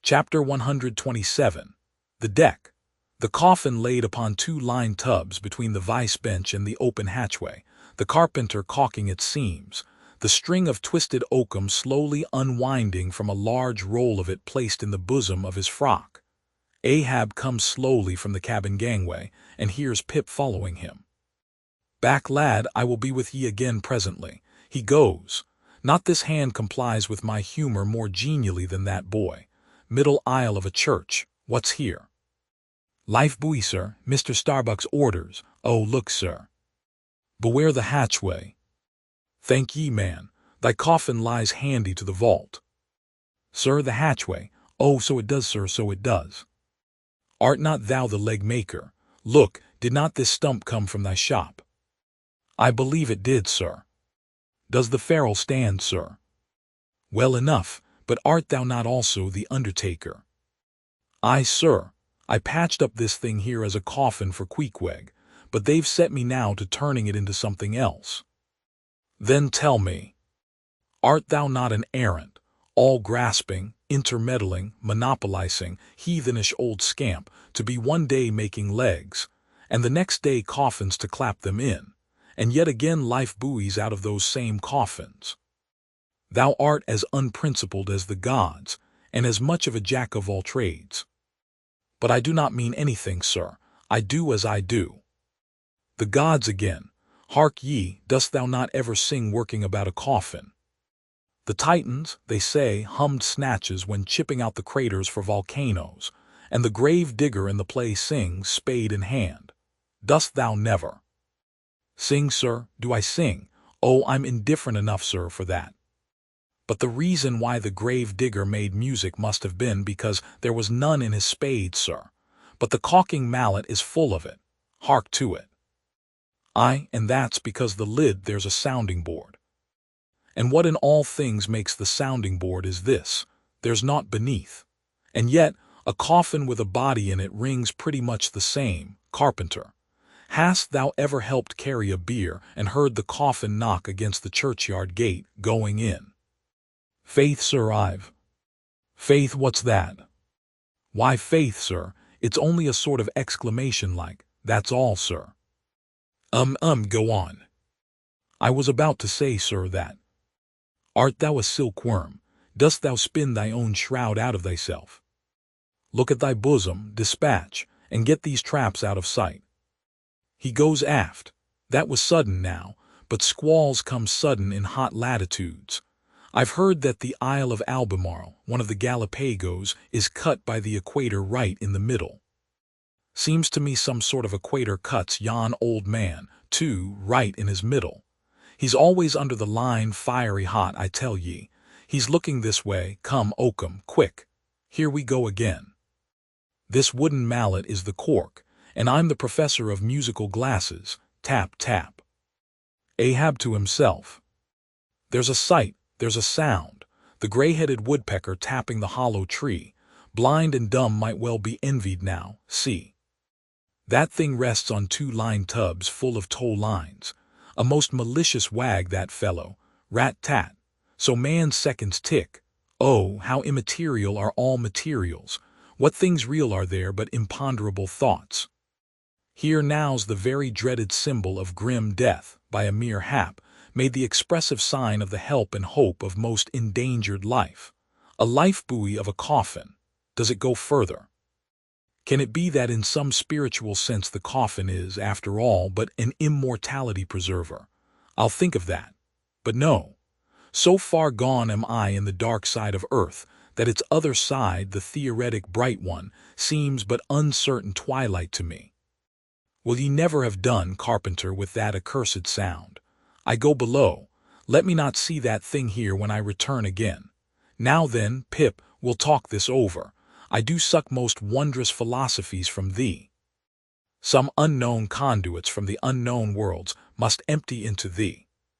Chapter 127. The Deck. The coffin laid upon two lined tubs between the vice bench and the open hatchway, the carpenter caulking its seams, the string of twisted oakum slowly unwinding from a large roll of it placed in the bosom of his frock. Ahab comes slowly from the cabin gangway, and hears Pip following him. "Back, lad, I will be with ye again presently." He goes. Not this hand complies with my humor more genially than that boy. Middle aisle of a church. What's here? "Life buoy, sir. Mr. Starbuck's orders." "Oh, look, sir." "Beware the hatchway." "Thank ye, man. Thy coffin lies handy to the vault." "Sir, the hatchway." "Oh, so it does, sir, so it does." "Art not thou the leg maker? Look, did not this stump come from thy shop?" "I believe it did, sir." "Does the ferrule stand, sir?" "Well enough, but art thou not also the undertaker?" "Aye, sir. I patched up this thing here as a coffin for Queequeg, but they've set me now to turning it into something else." "Then tell me, art thou not an errant, all-grasping, intermeddling, monopolizing, heathenish old scamp, to be one day making legs, and the next day coffins to clap them in, and yet again life buoys out of those same coffins? Thou art as unprincipled as the gods, and as much of a jack of all trades." "But I do not mean anything, sir. I do as I do." "The gods again. Hark ye, dost thou not ever sing working about a coffin? The Titans, they say, hummed snatches when chipping out the craters for volcanoes, and the grave digger in the play sings, spade in hand. Dost thou never?" "Sing, sir? Do I sing? Oh, I'm indifferent enough, sir, for that. But the reason why the grave digger made music must have been because there was none in his spade, sir. But the caulking mallet is full of it. Hark to it." "Aye, and that's because the lid there's a sounding board. And what in all things makes the sounding board is this: there's naught beneath. And yet a coffin with a body in it rings pretty much the same. Carpenter, hast thou ever helped carry a bier and heard the coffin knock against the churchyard gate going in?" "Faith, sir, I've." "Faith, what's that?" "Why, faith, sir, it's only a sort of exclamation like, that's all, sir." Go on." "I was about to say, sir, that. Art thou a silkworm? Dost thou spin thy own shroud out of thyself? Look at thy bosom, dispatch, and get these traps out of sight." He goes aft. That was sudden now, but squalls come sudden in hot latitudes. I've heard that the Isle of Albemarle, one of the Galapagos, is cut by the equator right in the middle. Seems to me some sort of equator cuts yon old man, too, right in his middle. He's always under the line, fiery hot, I tell ye. He's looking this way. Come, oakum, quick. Here we go again. This wooden mallet is the cork, and I'm the professor of musical glasses. Tap, tap. Ahab to himself. There's a sight, there's a sound. The gray-headed woodpecker tapping the hollow tree. Blind and dumb might well be envied now. See. That thing rests on two lined tubs full of tow lines. A most malicious wag, that fellow. Rat-tat. So man's seconds tick. Oh, how immaterial are all materials. What things real are there but imponderable thoughts? Here now's the very dreaded symbol of grim death, by a mere hap, made the expressive sign of the help and hope of most endangered life. A life buoy of a coffin. Does it go further? Can it be that in some spiritual sense the coffin is, after all, but an immortality preserver? I'll think of that. But no. So far gone am I in the dark side of earth, that its other side, the theoretic bright one, seems but uncertain twilight to me. Will ye never have done, carpenter, with that accursed sound? I go below. Let me not see that thing here when I return again. Now then, Pip, we'll talk this over. I do suck most wondrous philosophies from thee. Some unknown conduits from the unknown worlds must empty into thee.